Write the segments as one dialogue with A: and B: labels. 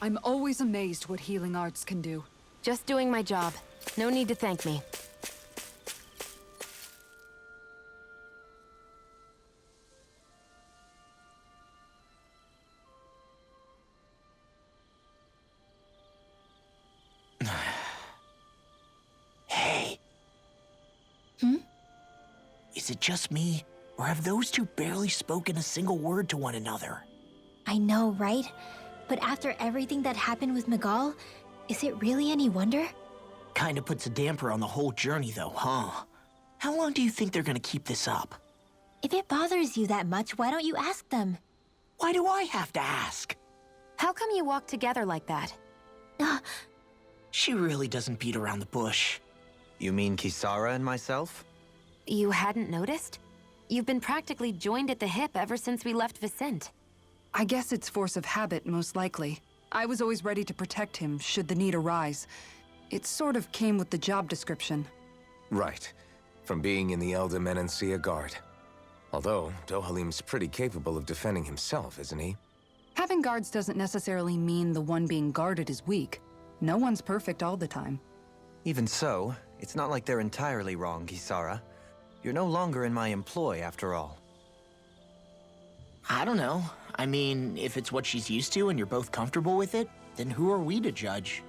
A: I'm always amazed what healing arts can do.
B: Just doing my job. No need to thank me.
C: Hey. Is it just me, or have those two barely spoken a single word to one another?
D: I know, right? But after everything that happened with Miguel, is it really any wonder?
C: Kinda puts a damper on the whole journey though, huh? How long do you think they're gonna keep this up?
D: If it bothers you that much, why don't you ask them?
C: Why do I have to ask?
B: How come you walk together like that?
C: She really doesn't beat around the bush.
E: You mean Kisara and myself?
B: You hadn't noticed? You've been practically joined at the hip ever since we left Vicente.
A: I guess it's force of habit, most likely. I was always ready to protect him, should the need arise. It sort of came with the job description.
F: Right. From being in the Elder Menancia Guard. Although, Dohalim's pretty capable of defending himself, isn't he?
A: Having guards doesn't necessarily mean the one being guarded is weak. No one's perfect all the time.
E: Even so, it's not like they're entirely wrong, Kisara. You're no longer in my employ, after all.
C: I don't know. I mean, if it's what she's used to and you're both comfortable with it, then who are we to judge?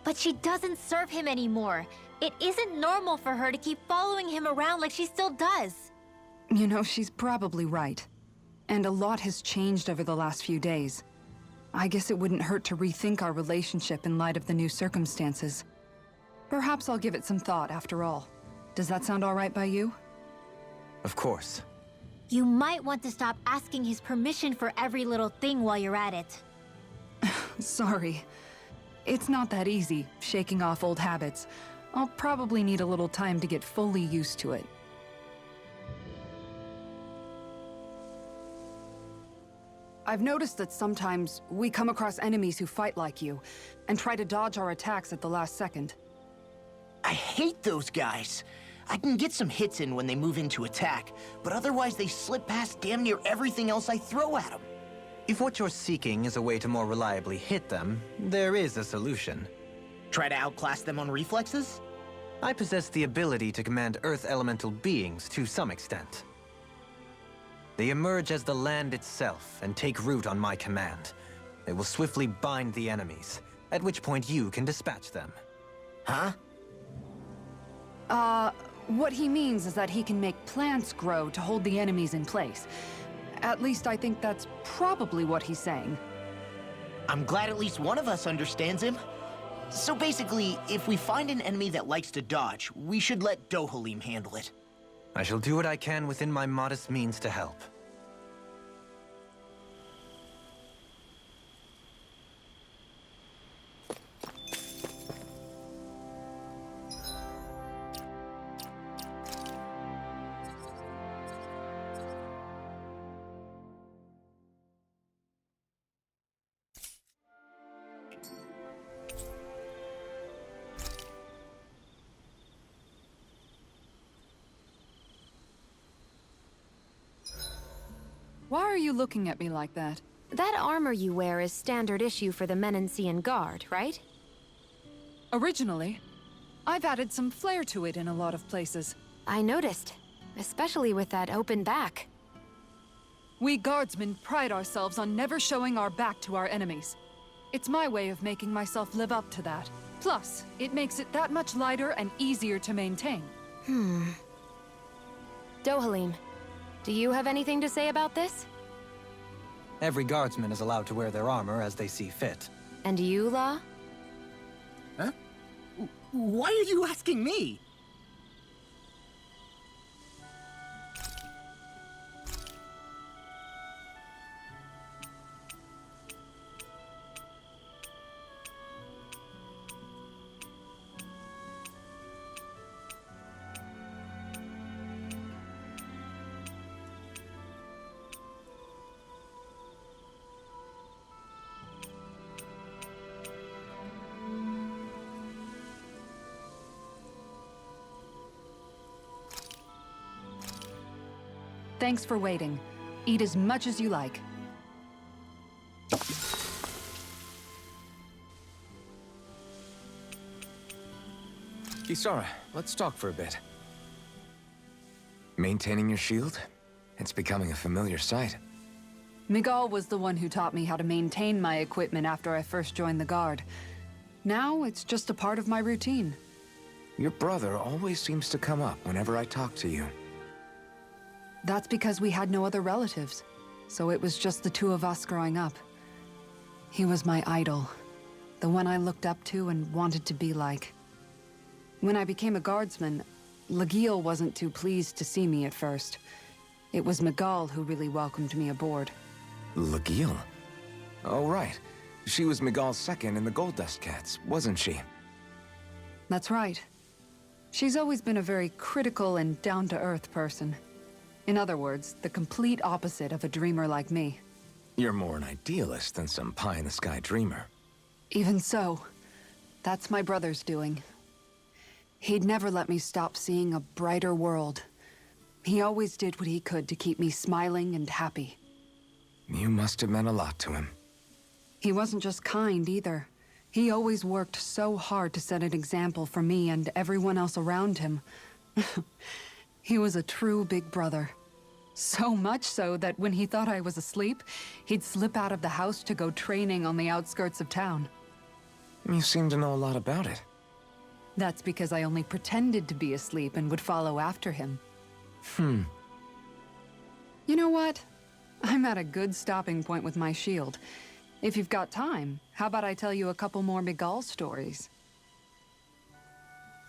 D: But she doesn't serve him anymore. It isn't normal for her to keep following him around like she still does.
A: You know, she's probably right. And a lot has changed over the last few days. I guess it wouldn't hurt to rethink our relationship in light of the new circumstances. Perhaps I'll give it some thought after all. Does that sound all right by you?
E: Of course.
D: You might want to stop asking his permission for every little thing while you're at it.
A: Sorry. It's not that easy, shaking off old habits. I'll probably need a little time to get fully used to it. I've noticed that sometimes we come across enemies who fight like you, and try to dodge our attacks at the last second.
C: I hate those guys. I can get some hits in when they move into attack, but otherwise they slip past damn near everything else I throw at them.
E: If what you're seeking is a way to more reliably hit them, there is a solution.
C: Try to outclass them on reflexes?
E: I possess the ability to command Earth elemental beings to some extent. They emerge as the land itself and take root on my command. They will swiftly bind the enemies, at which point you can dispatch them.
C: Huh?
A: What he means is that he can make plants grow to hold the enemies in place. At least I think that's probably what he's saying.
C: I'm glad at least one of us understands him. So basically, if we find an enemy that likes to dodge, we should let Dohalim handle it.
E: I shall do what I can within my modest means to help.
A: Why are you looking at me like that?
B: That armor you wear is standard issue for the Menancian Guard, right?
A: Originally, I've added some flair to it in a lot of places.
B: I noticed, especially with that open back.
A: We guardsmen pride ourselves on never showing our back to our enemies. It's my way of making myself live up to that. Plus, it makes it that much lighter and easier to maintain.
B: Dohalim, do you have anything to say about this?
E: Every guardsman is allowed to wear their armor as they see fit.
B: And you, La?
C: Huh? Why are you asking me?
A: Thanks for waiting. Eat as much as you like.
F: Kisara, let's talk for a bit. Maintaining your shield? It's becoming a familiar sight.
A: Miguel was the one who taught me how to maintain my equipment after I first joined the Guard. Now, it's just a part of my routine.
F: Your brother always seems to come up whenever I talk to you.
A: That's because we had no other relatives, so it was just the two of us growing up. He was my idol, the one I looked up to and wanted to be like. When I became a guardsman, Lagiel wasn't too pleased to see me at first. It was Miguel who really welcomed me aboard.
F: Lagiel? Oh, right. She was Miguel's second in the Gold Dust Cats, wasn't she?
A: That's right. She's always been a very critical and down-to-earth person. In other words, the complete opposite of a dreamer like me.
F: You're more an idealist than some pie-in-the-sky dreamer.
A: Even so, that's my brother's doing. He'd never let me stop seeing a brighter world. He always did what he could to keep me smiling and happy.
F: You must have meant a lot to him.
A: He wasn't just kind, either. He always worked so hard to set an example for me and everyone else around him. He was a true big brother. So much so that when he thought I was asleep, he'd slip out of the house to go training on the outskirts of town.
F: You seem to know a lot about it.
A: That's because I only pretended to be asleep and would follow after him. You know what? I'm at a good stopping point with my shield. If you've got time, how about I tell you a couple more Miguel stories?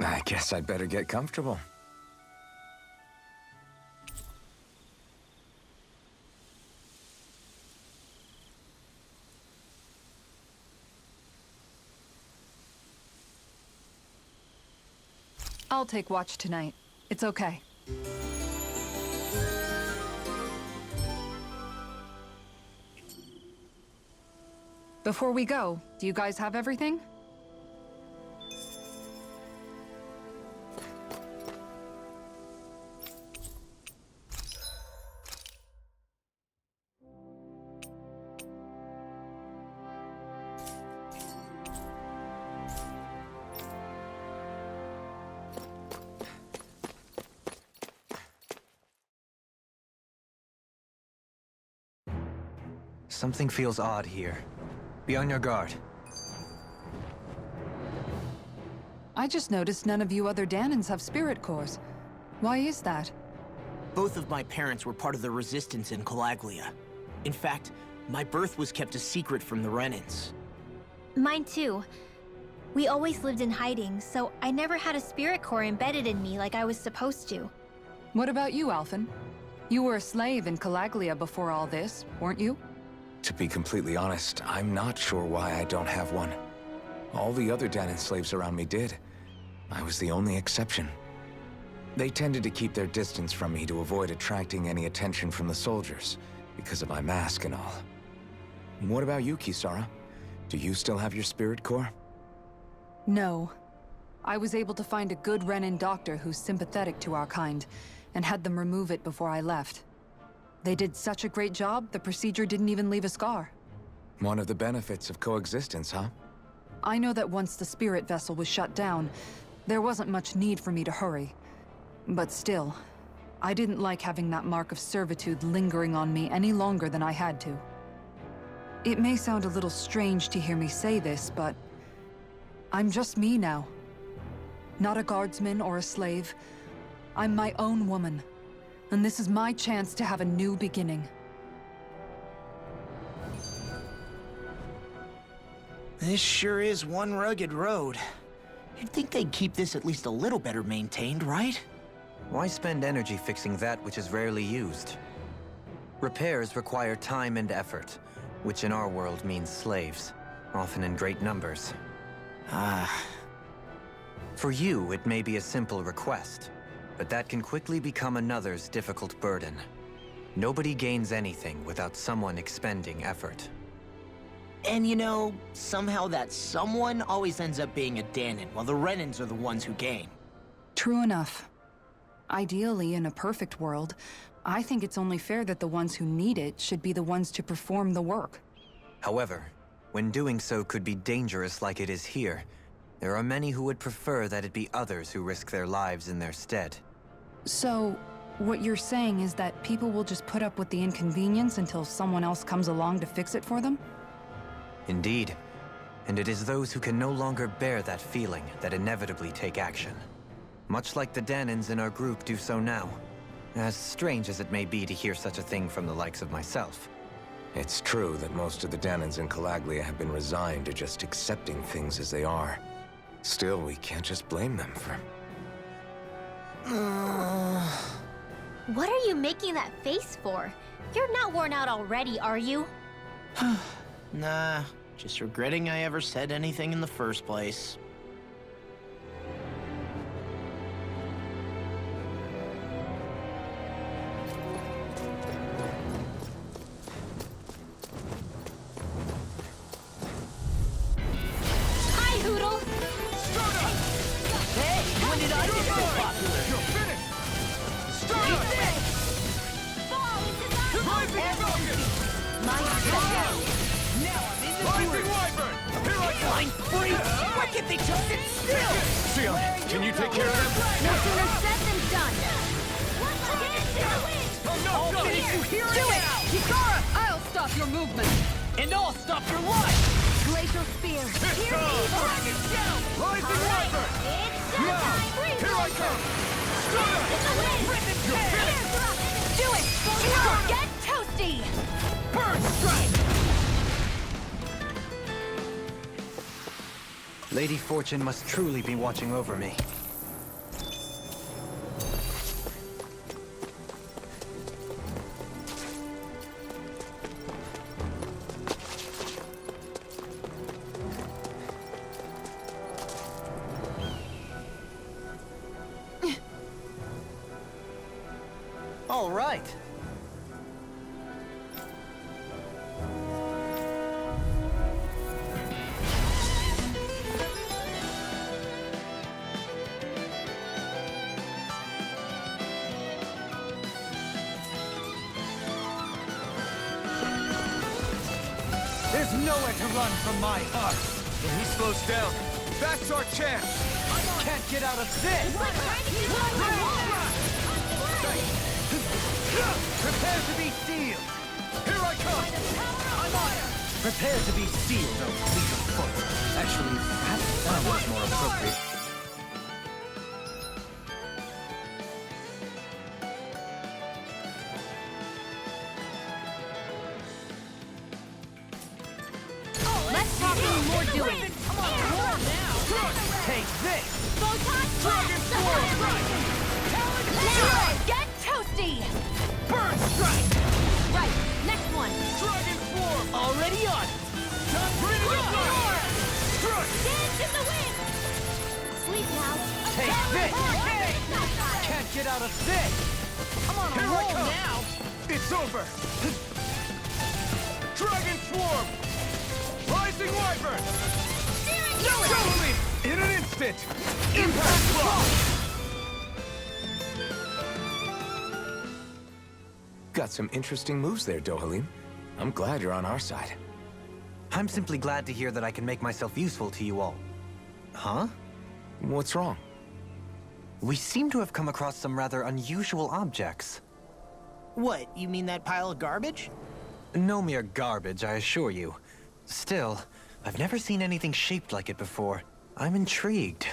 F: I guess I'd better get comfortable.
A: I'll take watch tonight. It's okay. Before we go, do you guys have everything?
E: Something feels odd here. Be on your guard.
A: I just noticed none of you other Danans have spirit cores. Why is that?
C: Both of my parents were part of the resistance in Calaglia. In fact, my birth was kept a secret from the Renans.
D: Mine too. We always lived in hiding, so I never had a spirit core embedded in me like I was supposed to.
A: What about you, Alphen? You were a slave in Calaglia before all this, weren't you?
F: To be completely honest, I'm not sure why I don't have one. All the other Danan slaves around me did. I was the only exception. They tended to keep their distance from me to avoid attracting any attention from the soldiers, because of my mask and all. What about you, Kisara? Do you still have your spirit core?
A: No. I was able to find a good Renan doctor who's sympathetic to our kind, and had them remove it before I left. They did such a great job, the procedure didn't even leave a scar.
F: One of the benefits of coexistence, huh?
A: I know that once the spirit vessel was shut down, there wasn't much need for me to hurry. But still, I didn't like having that mark of servitude lingering on me any longer than I had to. It may sound a little strange to hear me say this, but I'm just me now. Not a guardsman or a slave. I'm my own woman. And this is my chance to have a new beginning.
C: This sure is one rugged road. You'd think they'd keep this at least a little better maintained, right?
E: Why spend energy fixing that which is rarely used? Repairs require time and effort, which in our world means slaves, often in great numbers. For you, it may be a simple request, but that can quickly become another's difficult burden. Nobody gains anything without someone expending effort.
C: And you know, somehow that someone always ends up being a Danan, while the Renans are the ones who gain.
A: True enough. Ideally, in a perfect world, I think it's only fair that the ones who need it should be the ones to perform the work.
E: However, when doing so could be dangerous like it is here, There are many who would prefer that it be others who risk their lives in their stead.
A: So, what you're saying is that people will just put up with the inconvenience until someone else comes along to fix it for them?
E: Indeed. And it is those who can no longer bear that feeling that inevitably take action. Much like the Danins in our group do so now. As strange as it may be to hear such a thing from the likes of myself.
F: It's true that most of the Danins in Calaglia have been resigned to just accepting things as they are. Still, we can't just blame them for...
D: What are you making that face for? You're not worn out already, are you?
C: Nah, just regretting I ever said anything in the first place.
D: Hi, Hoodle!
C: Hey, when did I get so popular?
G: You're finished! Start
C: Eat
G: up!
C: this!
G: Rising Falcon!
C: Now I'm in the
G: Rising Wyvern! Here I come!
C: Fine freak! Why can't they just sit still?
G: Seal, can you take care of them?
D: No sooner said than done.
C: I'll finish you here and now!
A: Kikara! I'll stop your movement!
C: And I'll stop your life!
A: Glacial Spear!
G: Here Rising Wyvern! Now! Here I come! Start up! You're finished!
D: Do it! Get toasty!
C: Burn strike!
E: Lady Fortune must truly be watching over me. All right.
G: There's nowhere to run from my heart! When he slows down, that's our chance!
E: Can't get out of this!
G: Prepare to be sealed! Here I come! I'm on it!
E: Prepare to be sealed, oh fleet of foot. Actually, perhaps that was more appropriate.
D: Let's talk more doing.
E: Take this!
G: Dragon Sword!
D: Now, get toasty!
C: Burn strike!
D: Right, next one.
G: Dragon Swarm!
C: Already on!
G: Bring it up! Strike!
D: Dance in the wind! Sleep now.
E: Take this! Can't get out of this!
C: I'm on a
G: Here I
C: roll
G: come.
C: now!
G: It's over! Dragon Swarm! Rising Wyvern! Totally! In an instant! Impact Block!
F: Got some interesting moves there, Dohalim. I'm glad you're on our side.
E: I'm simply glad to hear that I can make myself useful to you all. Huh?
F: What's wrong?
E: We seem to have come across some rather unusual objects.
C: What, you mean that pile of garbage?
E: No mere garbage, I assure you. Still, I've never seen anything shaped like it before. I'm intrigued.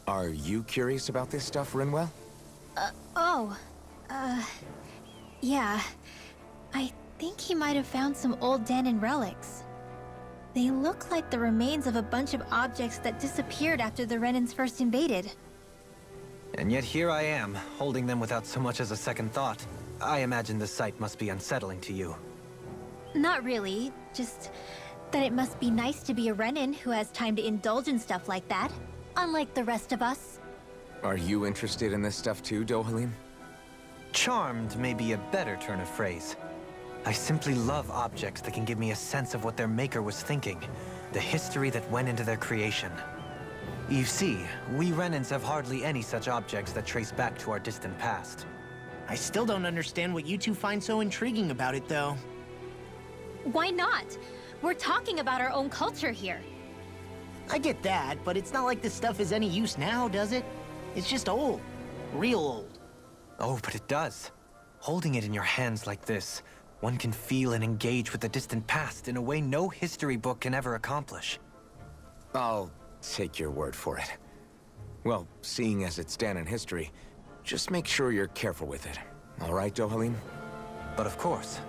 F: Are you curious about this stuff, Rinwell?
D: Yeah. I think he might have found some old Danon relics. They look like the remains of a bunch of objects that disappeared after the Renans first invaded.
E: And yet here I am, holding them without so much as a second thought. I imagine the sight must be unsettling to you.
D: Not really, just that it must be nice to be a Renan who has time to indulge in stuff like that, unlike the rest of us.
F: Are you interested in this stuff too, Dohalim?
E: Charmed may be a better turn of phrase. I simply love objects that can give me a sense of what their maker was thinking, the history that went into their creation. You see, we Renans have hardly any such objects that trace back to our distant past.
C: I still don't understand what you two find so intriguing about it, though.
D: Why not? We're talking about our own culture here.
C: I get that, but it's not like this stuff is any use now, does it? It's just old. Real old.
E: Oh, but it does. Holding it in your hands like this, one can feel and engage with the distant past in a way no history book can ever accomplish.
F: I'll take your word for it. Well, seeing as it's Dan in history, just make sure you're careful with it. All right, Dohalim?
E: But of course.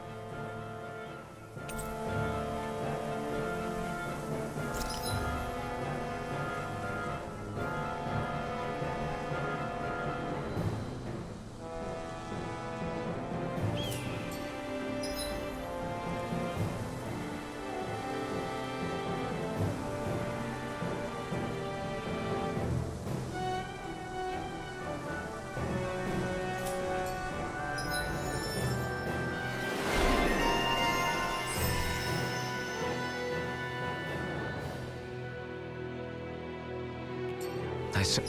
F: I s-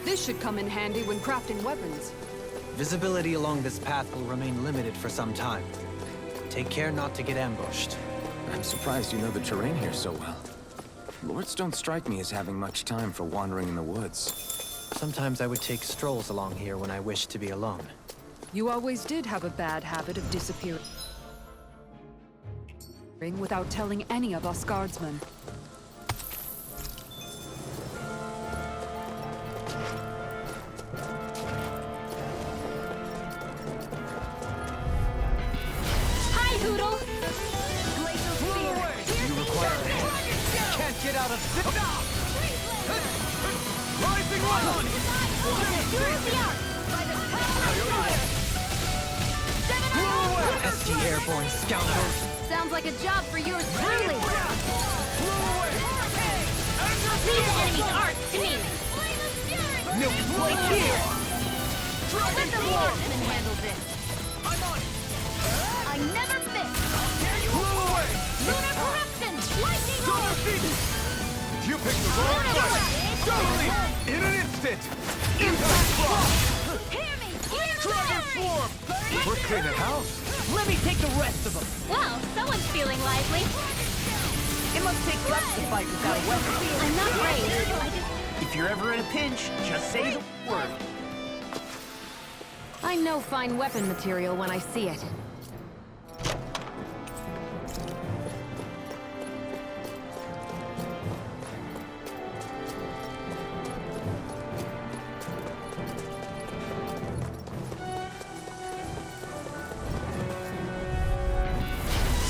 A: This should come in handy when crafting weapons.
E: Visibility along this path will remain limited for some time. Take care not to get ambushed.
F: I'm surprised you know the terrain here so well. Lords don't strike me as having much time for wandering in the woods.
E: Sometimes I would take strolls along here when I wished to be alone.
A: You always did have a bad habit of disappearing without telling any of us guardsmen.
D: Hi, Hoodle!
G: You require it. Can't get out of this. Rising light!
E: SG airborne scoundrels!
B: Sounds like a job for yours truly.
D: These enemies aren't to me!
G: No plate here!
B: Let the marksman handle this.
D: I never miss!
G: Blew away!
D: Lunar corruption! Lightning bolt!
G: You picked the wrong fight! Totally! In an instant! Impact block!
D: Hear me! Hear
G: Dragon
D: me!
G: swarm! We're cleaning house!
C: Let me take the rest of them.
D: Well, someone's feeling lively.
C: It must take guts to fight without a weapon.
D: I'm not brave.
C: If you're ever in a pinch, just say the word.
B: I know fine weapon material when I see it.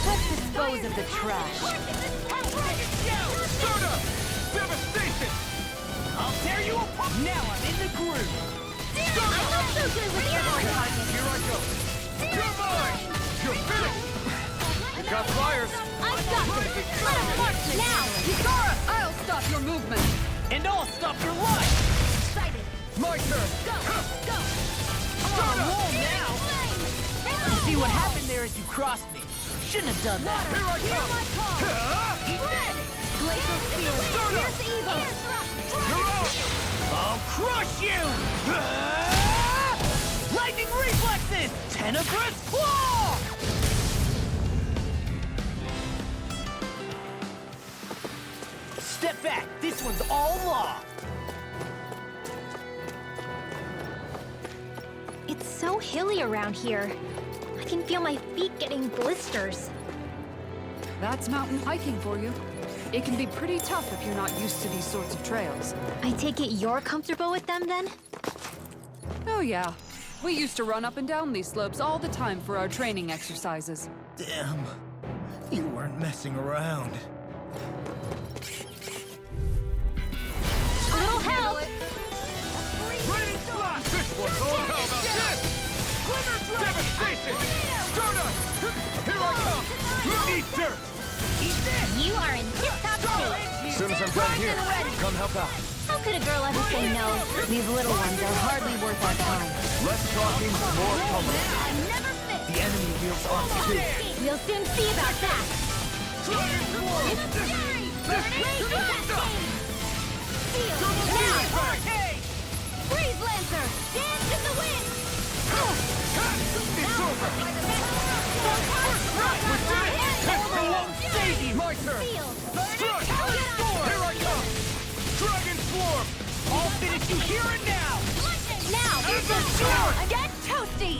B: Let's dispose of the trash.
G: Soda! Devastation!
C: I'll tear you apart. Now I'm in the groove.
D: I'm not so good with airborne targets.
G: Here I go! You're mine! You're finished! Got flyers!
D: I've got this. Let him march now.
A: Kisara, I'll stop your movement.
C: And I'll stop your life.
D: Excited.
G: My turn!
D: Go. Go.
C: I'm on a roll now. You see what happened there as you crossed me. Shouldn't have done that.
G: Here I come!
D: Glacial spear. Here's the evil.
G: You're out!
C: I'll crush you! Lightning reflexes! Tenebrous claw! Step back. This one's all law.
D: It's so hilly around here. I can feel my feet getting blisters.
A: That's mountain hiking for you. It can be pretty tough if you're not used to these sorts of trails.
D: I take it you're comfortable with them then?
A: Oh yeah. We used to run up and down these slopes all the time for our training exercises.
C: Damn. You weren't messing around.
D: A little help!
G: Raining blast! This one's all how about this? Devastation! Stardust! Here I come! Eat dirt!
D: You are in tip-top shape.
G: As soon as I'm done here, come help out.
D: How could a girl ever say no?
B: These little ones are hardly worth our time.
G: Less talking, more pummeling.
D: I never miss.
C: The enemy wields arms too.
D: We'll soon see about that.
G: Dragon swarm!
D: Breeze Lancer! Dance in the wind!
G: It's over!
C: Save you!
G: My turn! Struck! Here I come! Dragon swarm!
C: I'll finish you here and now!
D: Now!
G: Ether sword!
D: Get toasty!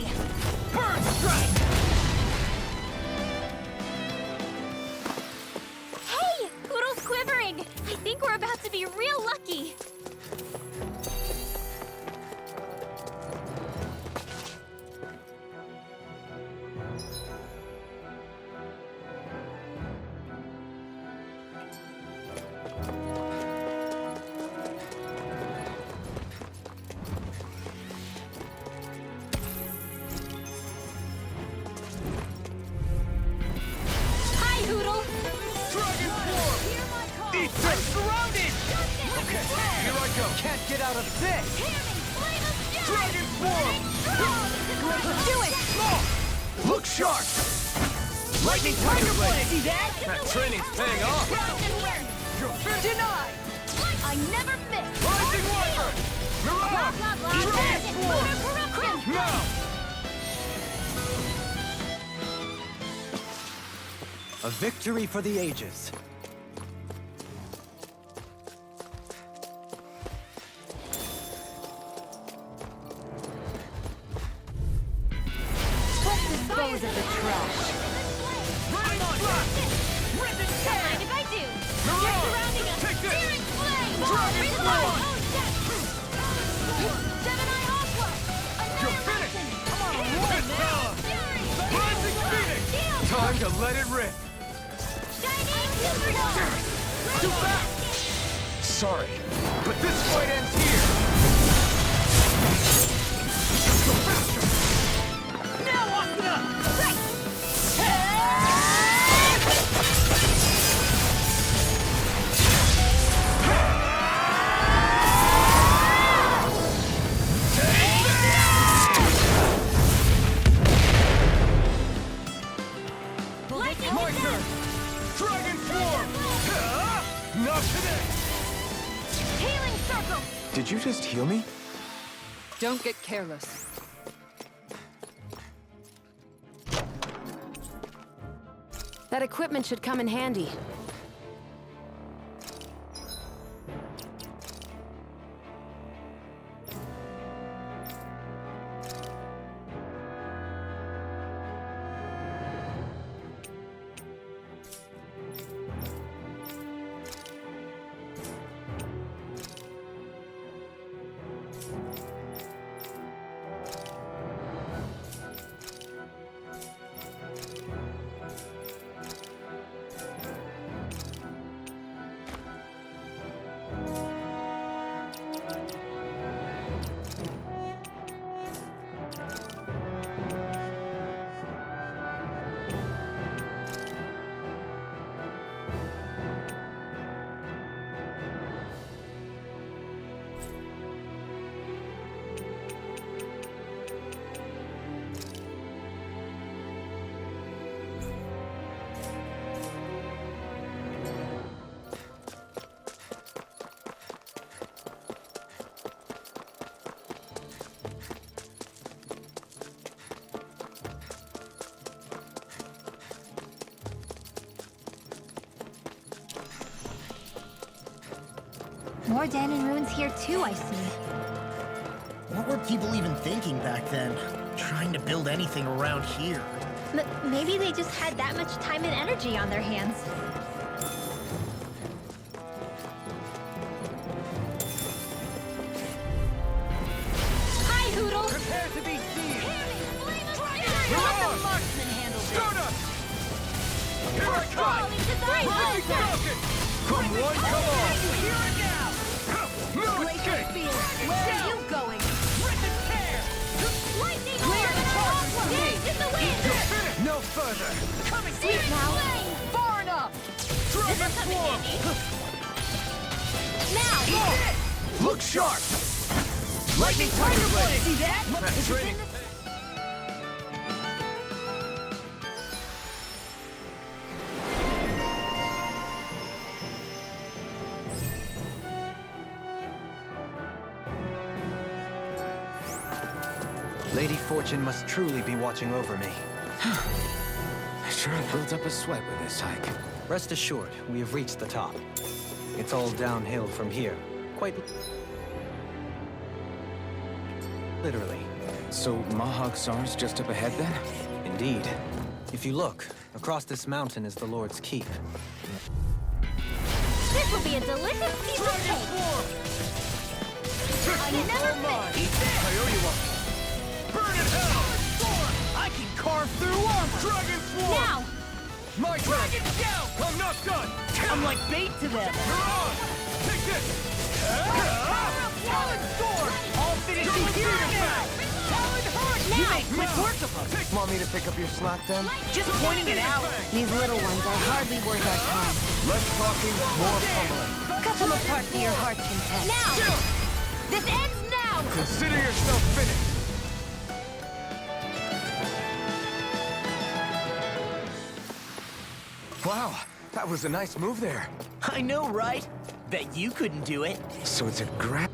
C: Bird strike!
D: Hey! Poodle's quivering! I think we're about to be real lucky! Hi, Hoodle!
G: Dragon swarm! Eat
C: I'm
G: dirt!
C: surrounded!
G: Okay, here I go!
C: Can't get out of this!
G: Dragon swarm!
D: Do it!
G: Look sharp!
C: Lightning Tiger Blade! See that?
G: That training's paying off!
C: You're denied!
D: I never miss!
G: Rising Wyvern! Mirage! form! Now!
E: A victory for the ages.
B: Dispose of the trash.
G: Right on!
D: Don't mind if I do.
G: You're
D: They're
G: on!
D: surrounding us.
G: Take this!
D: Searing flame!
G: Dragon
D: Reload!
G: Flame!
D: Oh, shit! Gemini Aqua!
G: You're finished! Come on, roll now! Rising Phoenix!
D: Shield!
G: Time to let it rip!
D: Shining Supernova!
G: Too fast! Sorry, but this fight ends here! Go faster! Now, Asuna!
D: Right! Lightning
G: My
D: Descent!
G: turn! Dragon Form! Not today!
D: Healing Circle!
F: Did you just heal me?
A: Don't get careless.
B: That equipment should come in handy.
D: More Danon ruins here too, I see.
C: What were people even thinking back then? Trying to build anything around here.
D: Maybe they just had that much time and energy on their hands. Hi, Hoodle!
G: Prepare to be seen!
D: Let the marksman handle this.
G: Stardust! Here I come!
D: Falling to three
G: Lightning Rocket! Come one, come all!
D: Here and now!
G: No escape!
B: Where are you going?
D: Lightning Aqua! Dance in the wind!
G: No further!
D: Coming sweet now!
G: Far enough! Dragon Form!
D: Now!
G: Look sharp! Lightning Tiger Blade! See that? That's training.
E: Lady Fortune must truly be watching over me.
F: I sure have built up a sweat with this hike.
E: Rest assured, we have reached the top. It's all downhill from here. Quite literally.
F: So Mahag Sar's just up ahead then?
E: Indeed. If you look, across this mountain is the Lord's Keep.
D: This will be a delicious piece of cake! I never miss!
G: I owe you one. Burn in hell! I can carve through armor! Dragon Swarm!
D: Now!
G: My Dragon Scalp! I'm not done! I'm like bait to them! You're on! Take this! Talon Sword! I'll finish you here now! Talon Hurt!
D: Now!
G: You make quick work of us! Want me to pick up your slack then? Just pointing it out!
B: These little ones are hardly worth our time.
G: Less talking, more pummeling.
B: Cut them apart to your heart's content.
D: Now! This ends now!
G: Consider yourself finished! Wow, that was a nice move there.
C: I know, right? Bet you couldn't do it.
F: So it's a grab.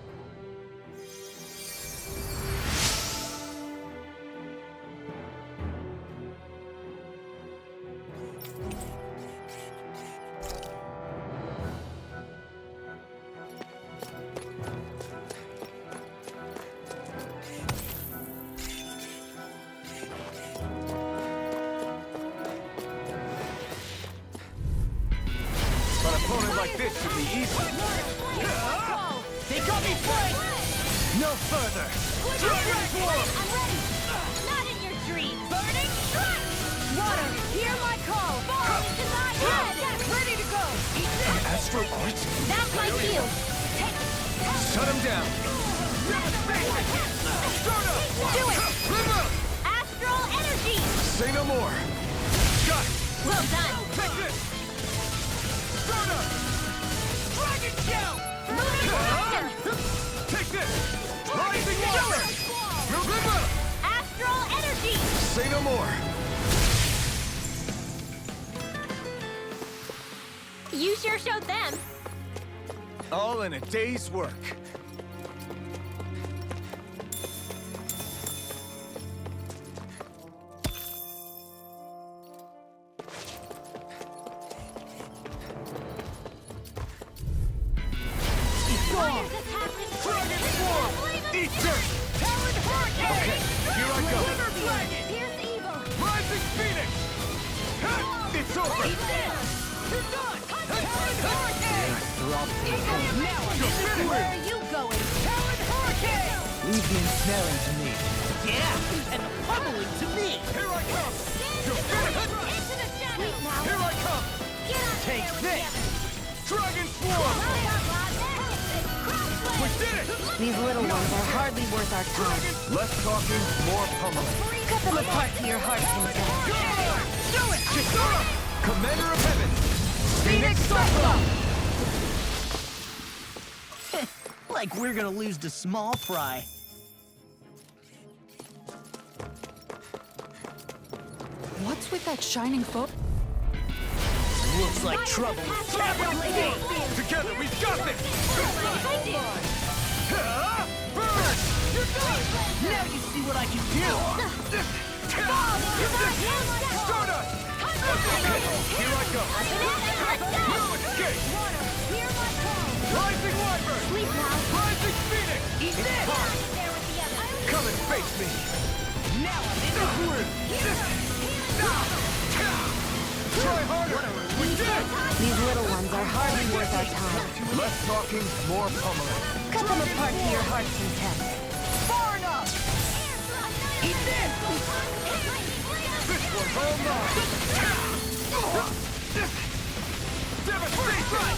G: opponent like this should be easy.
C: They got me flanked! No further!
G: Dragon Swarm!
H: I'm ready! Not in your dreams! Burning strike! Water, hear my call! Fall into my head! Ready to go! Eat this!
G: Astro Art?
H: That's my shield!
G: Shut him down!
H: Do it! Astral energy!
G: Say no more! Got it!
H: Well done!
G: Take this! Start up! Dragon Shell!
H: Moving action!
G: Take this! Rising Water! Remember!
H: Astral energy!
G: Say no more!
H: You sure showed them!
G: All in a day's work.
H: Fires attacking!
G: Dragon Swarm! Eat dirt!
H: Talon Hurricane!
G: Okay, here I go.
H: River Dragon! Here's evil!
G: Rising Phoenix! Ha! It's over!
H: Eat this! You're done! Talon Hurricane! Now I'm in the Where are you going? Talon Hurricane!
C: Leave the ensnaring to me. Yeah, and the pummeling to me!
G: Here I come! You're finished!
H: Into the shadows! Now,
G: Here I come!
H: get out
C: Take
H: there!
C: this!
G: Dragon Swarm! We did it!
B: These little ones are hardly worth our time.
G: Less talking, more pummeling.
B: Cut them apart to your heart's content.
G: Do it! Kisara! Commander of Heaven! Phoenix Cyclops!
C: Like we're gonna lose to Small Fry.
A: What's with that shining foot?
C: Looks like trouble is happening.
G: Together, we've got this! Burn!
C: Now you see what I can do!
G: Stardust! Okay, here I go! No escape! Rising Wyvern! Rising Phoenix!
H: Eat this!
G: Come and face me!
C: Now I'm in the groove!
G: Try harder! We did it!
B: These little ones are hardly worth our time.
G: Less talking, more pummeling.
B: Cut them apart to your heart's content.
C: Far enough!
H: Eat this!
G: This one's all mine! Devastation!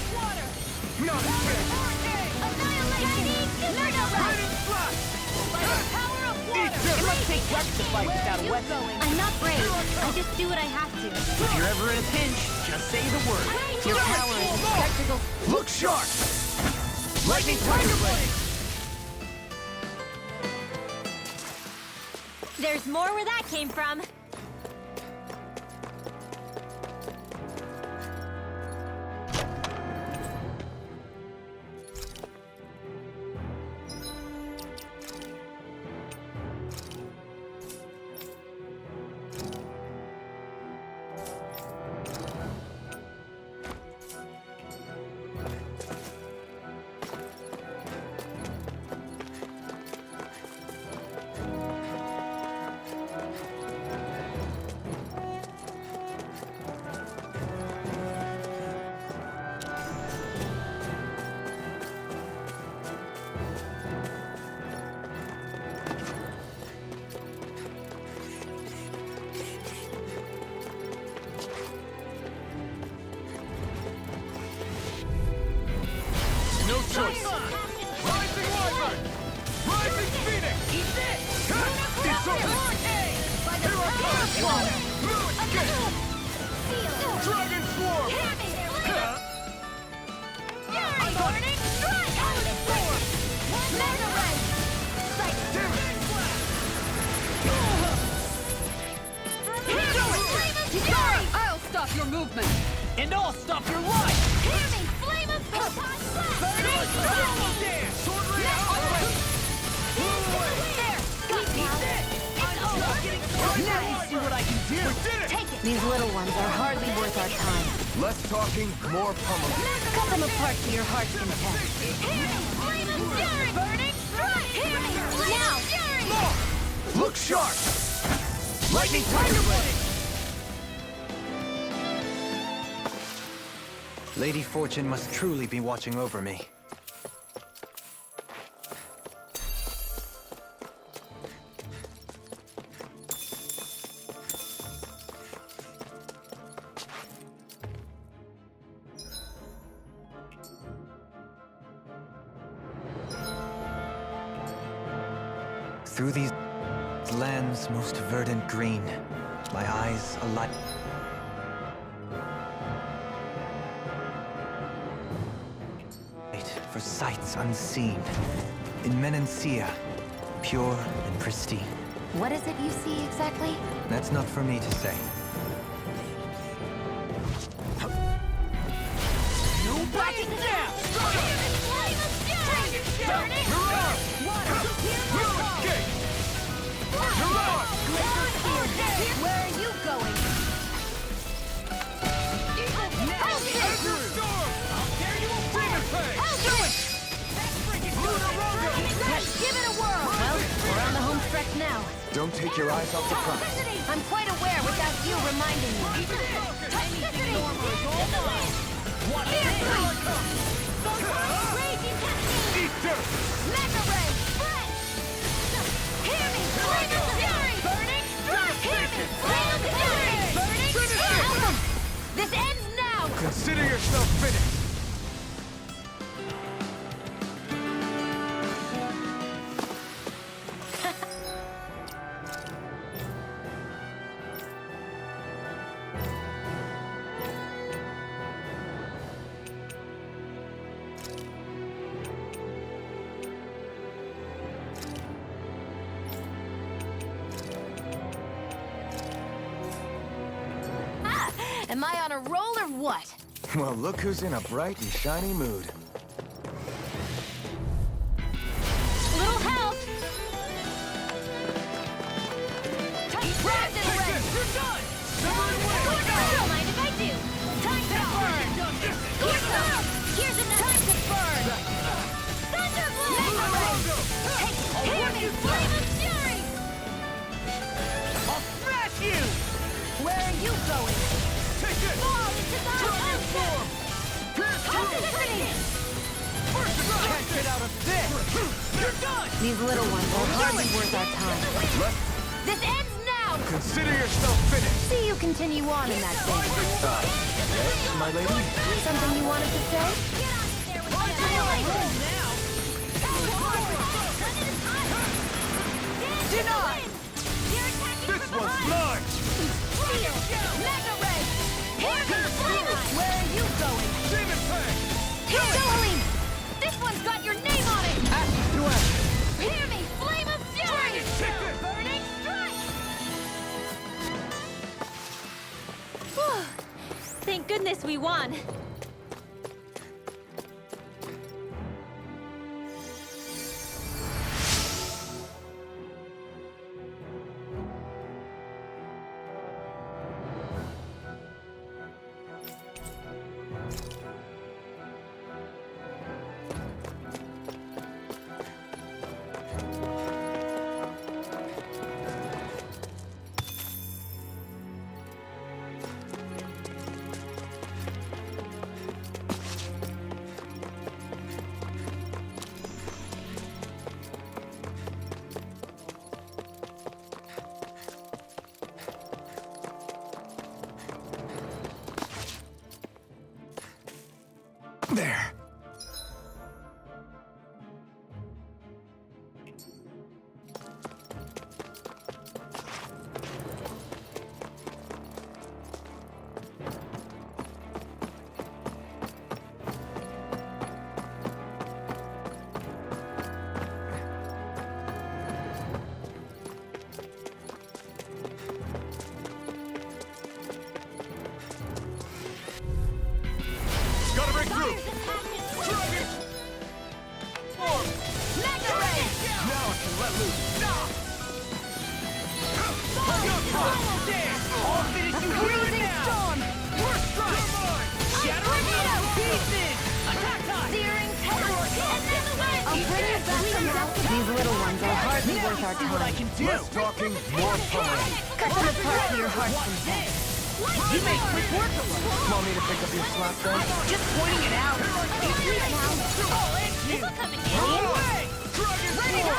G: Not again! Raining Blast! Eat
C: It
G: dirt!
C: must take guts to fight without a weapon.
H: I'm not brave. I just do what I have to.
C: If you're ever in a pinch, just say the word.
B: Your power is a spectacle.
G: Look sharp! Lightning Tiger Blade!
H: There's more where that came from.
G: No choice! Rising Wyvern! Rising Phoenix!
H: Eat this!
G: It's over! Here I come! No escape! Dragon Swarm!
H: Fury! Burning strike! Mega Red!
G: Damn it!
H: Fury!
A: I'll stop your movement!
C: And I'll stop your life!
H: Hear me! Flame of Burning strike!
G: Sword Ray out!
H: There! Got me! It's over!
C: Now you see what I can do!
G: We did it!
H: Take it!
B: These little ones are hardly worth our time.
G: Less talking, more pummeling.
B: Cut them apart to your heart's content.
H: Flame of Fury! Burning strike! Now! Fury!
G: Look sharp! Lightning Tiger Blade!
E: Lady Fortune must truly be watching over me. Through these lands most verdant green, my eyes alight. For sights unseen, in Menancia, pure and pristine.
B: What is it you see exactly?
E: That's not for me to say.
G: No backing down!
H: Where are you going? Give it a whirl! Well, we're on the home stretch now.
F: Don't take your eyes off the prize.
H: I'm quite aware without you reminding me. Mega Ray! Hear me! Flame of Fury! Burning Strike! Hear me! Flame of Fury! Burning Strike! This ends now!
G: Consider yourself finished!
H: Am I on a roll or what?
F: Well, look who's in a bright and shiny mood.
H: Little help! Wrapped in red!
G: You're done!
H: Don't mind if I do. Time to burn! Here's some! Here's enough! Time to burn! Thunderblade! Hey, hear me! Flame of Fury!
G: I'll smash you!
H: Where are you going?
G: Take it!
H: Fall into the
G: Dragon form! Pierce
H: Toxicity!
G: Can't get out of this! You're done!
B: These little ones are hardly worth our time.
H: This ends now!
G: Consider yourself finished!
B: See you continue on in that vein.
F: Yes, my lady?
B: Something you wanted to say?
H: Deny!
G: This one's mine!
H: Mega Ray! Here comes Flame! Where are you going?
G: Demon Fang!
H: Here's Dohalim! This one's got your name on it!
G: Ashes to ashes!
H: Hear me! Flame of Fury!
G: Take it!
H: Burning Strike! Whew. Thank goodness we won.
F: There.
G: Gotta break through!
H: Mega Ray!
G: Now I can let loose! Stop! I'll finish you here and now!
H: Storm!
G: First strike!
H: Shattering
G: Tornado! Pieces! Attack time!
H: Searing Terror! And then the wind!
B: I'll bring you back from that. These little ones are hardly worth our
G: See what I
B: time.
G: can do!
F: Less talking, more pulling.
B: Cut them apart to your heart's content.
C: You make quick work of us.
E: Want me to pick up your slack then?
C: Just pointing it out.
H: This'll come in handy. Ready to go.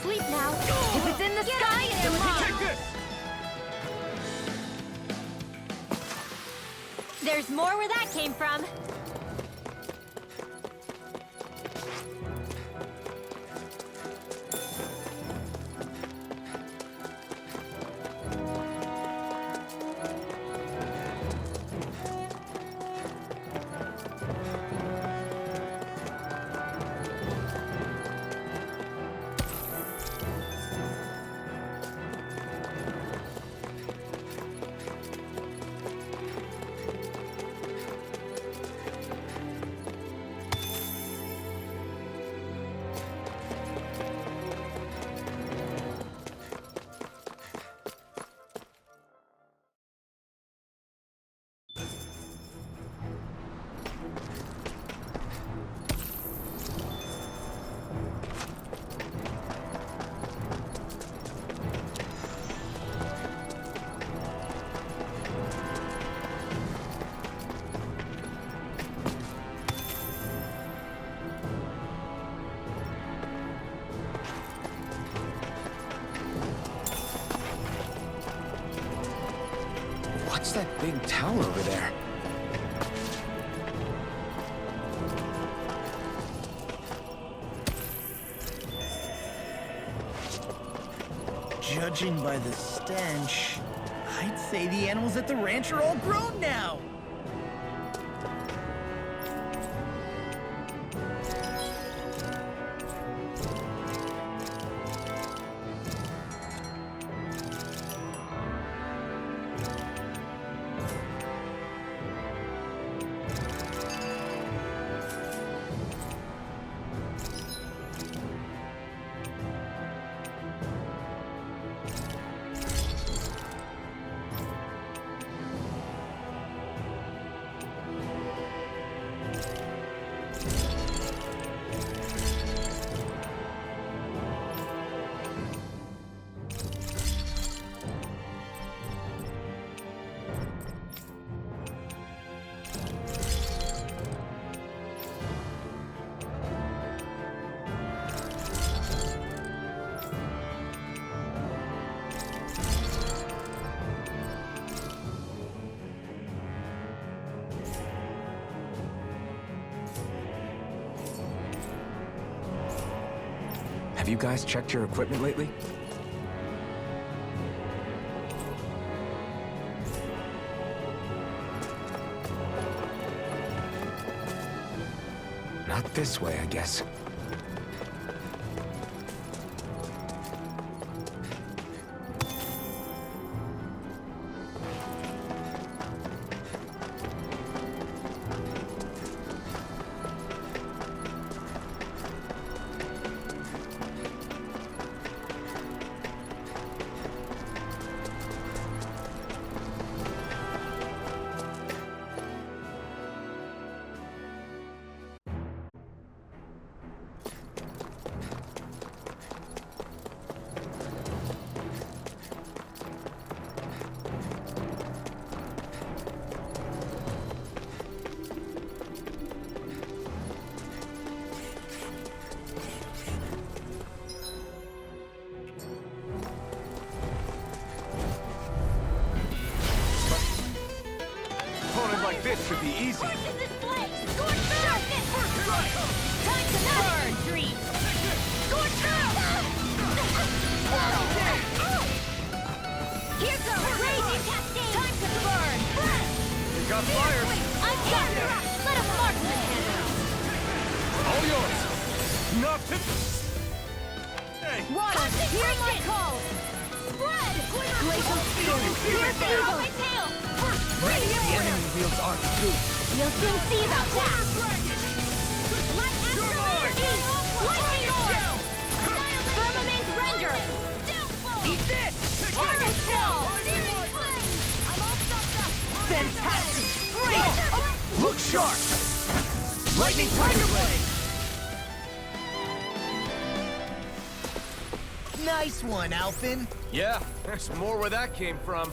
H: Sleep now. If it's in the sky, it's in mine.
G: Take this!
H: There's more where that came from.
F: What's that big tower over there?
C: Judging by the stench, I'd say the animals at the ranch are all grown now.
F: Have you guys checked your equipment lately? Not this way, I guess.
G: Like this should be easy.
H: Time to burn, dream. Here goes raging cascade. Time to burn.
G: You got fires.
H: I've got it. Let a marksman handle.
G: All yours. Nothing. Hey.
H: Water, hear my call. Spread. Glacial fury. Here's the evil. My tail. Radiant
E: The enemy wields arc too.
H: You'll soon see about that! Let asteroids eat! Lightning orb! Firmament render! Eat this! Fire shell! I'm all stopped up! Fantastic! Great!
C: Look sharp! Lightning Tiger Blade! Nice one, Alphin.
G: Yeah, there's more where that came from.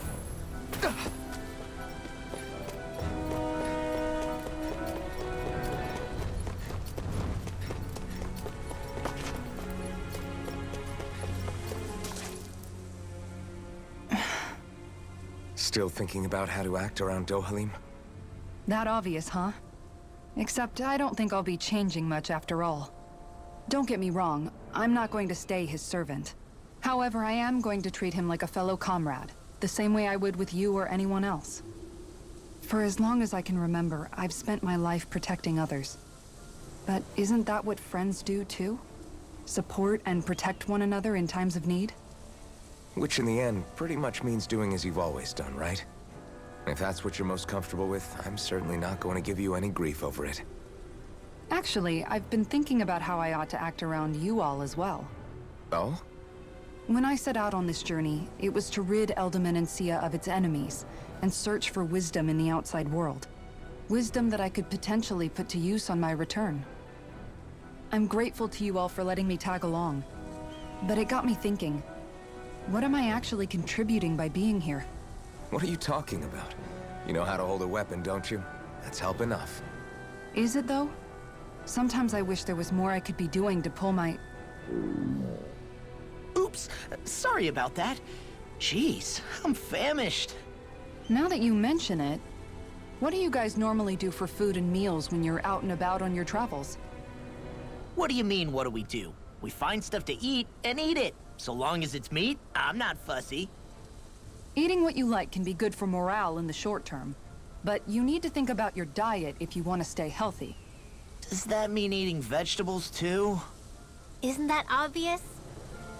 F: Still thinking about how to act around Dohalim?
A: That obvious, huh? Except I don't think I'll be changing much after all. Don't get me wrong, I'm not going to stay his servant. However, I am going to treat him like a fellow comrade, the same way I would with you or anyone else. For as long as I can remember, I've spent my life protecting others. But isn't that what friends do too? Support and protect one another in times of need?
F: Which in the end pretty much means doing as you've always done, right? If that's what you're most comfortable with, I'm certainly not going to give you any grief over it.
A: Actually, I've been thinking about how I ought to act around you all as well.
F: Oh?
A: When I set out on this journey, it was to rid Elda of its enemies, and search for wisdom in the outside world. Wisdom that I could potentially put to use on my return. I'm grateful to you all for letting me tag along, but it got me thinking, what am I actually contributing by being here?
F: What are you talking about? You know how to hold a weapon, don't you? That's help enough.
A: Is it though? Sometimes I wish there was more I could be doing to pull my...
C: Oops, sorry about that. Jeez, I'm famished.
A: Now that you mention it, what do you guys normally do for food and meals when you're out and about on your travels?
C: What do you mean, what do? We find stuff to eat and eat it. So long as it's meat, I'm not fussy.
A: Eating what you like can be good for morale in the short term, but you need to think about your diet if you want to stay healthy.
C: Does that mean eating vegetables too?
D: Isn't that obvious?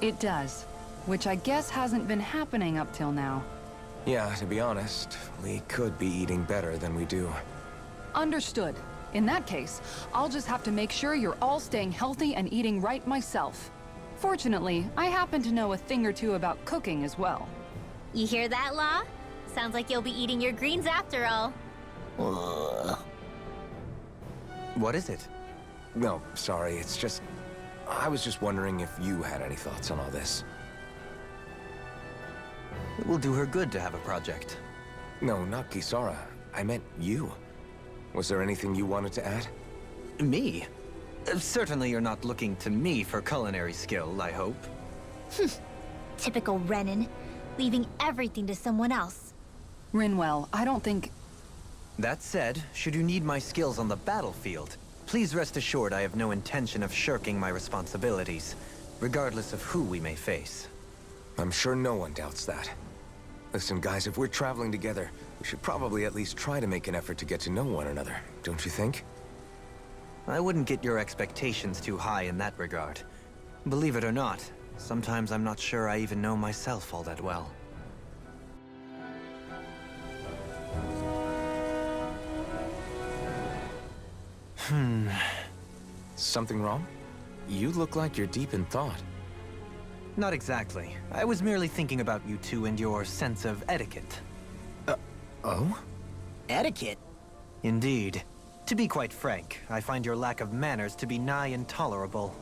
A: It does, which I guess hasn't been happening up till now.
F: Yeah, to be honest, we could be eating better than we do.
A: Understood. In that case, I'll just have to make sure you're all staying healthy and eating right myself. Fortunately, I happen to know a thing or two about cooking as well.
D: You hear that, Law? Sounds like you'll be eating your greens after all.
E: What is it?
F: No, sorry, it's just... I was just wondering if you had any thoughts on all this.
E: It will do her good to have a project.
F: No, not Kisara. I meant you. Was there anything you wanted to add?
E: Me? Certainly you're not looking to me for culinary skill, I hope.
D: Typical Renan, leaving everything to someone else.
A: Rinwell, I don't think...
E: That said, should you need my skills on the battlefield, please rest assured I have no intention of shirking my responsibilities, regardless of who we may face.
F: I'm sure no one doubts that. Listen, guys, if we're traveling together, we should probably at least try to make an effort to get to know one another, don't you think?
E: I wouldn't get your expectations too high in that regard. Believe it or not, sometimes I'm not sure I even know myself all that well.
F: Something wrong? You look like you're deep in thought.
E: Not exactly. I was merely thinking about you two and your sense of etiquette.
F: Oh?
C: Etiquette?
E: Indeed. To be quite frank, I find your lack of manners to be nigh intolerable.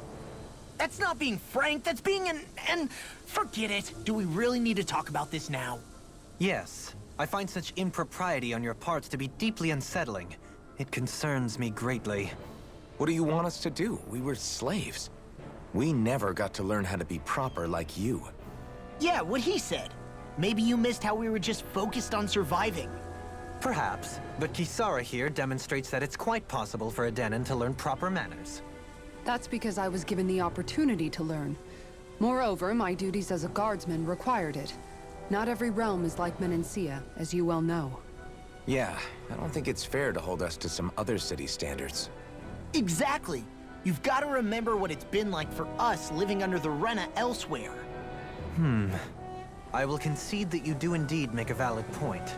C: That's not being frank, that's being and forget it. Do we really need to talk about this now?
E: Yes. I find such impropriety on your parts to be deeply unsettling. It concerns me greatly.
F: What do you want us to do? We were slaves. We never got to learn how to be proper like you.
C: Yeah, what he said. Maybe you missed how we were just focused on surviving.
E: Perhaps, but Kisara here demonstrates that it's quite possible for a Denon to learn proper manners.
A: That's because I was given the opportunity to learn. Moreover, my duties as a guardsman required it. Not every realm is like Menancia, as you well know.
F: Yeah, I don't think it's fair to hold us to some other city standards.
C: Exactly. You've got to remember what it's been like for us living under the Rena elsewhere.
E: I will concede that you do indeed make a valid point.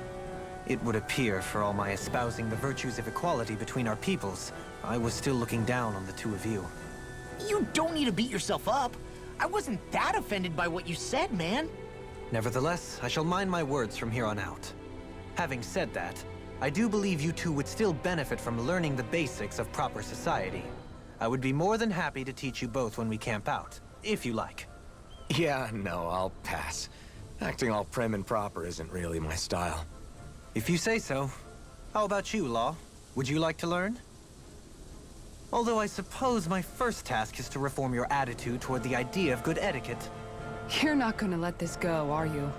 E: It would appear, for all my espousing the virtues of equality between our peoples, I was still looking down on the two of you.
C: You don't need to beat yourself up. I wasn't that offended by what you said, man.
E: Nevertheless, I shall mind my words from here on out. Having said that, I do believe you two would still benefit from learning the basics of proper society. I would be more than happy to teach you both when we camp out, if you like.
F: Yeah, no, I'll pass. Acting all prim and proper isn't really my style.
E: If you say so. How about you, Law? Would you like to learn? Although I suppose my first task is to reform your attitude toward the idea of good etiquette.
A: You're not gonna let this go, are you?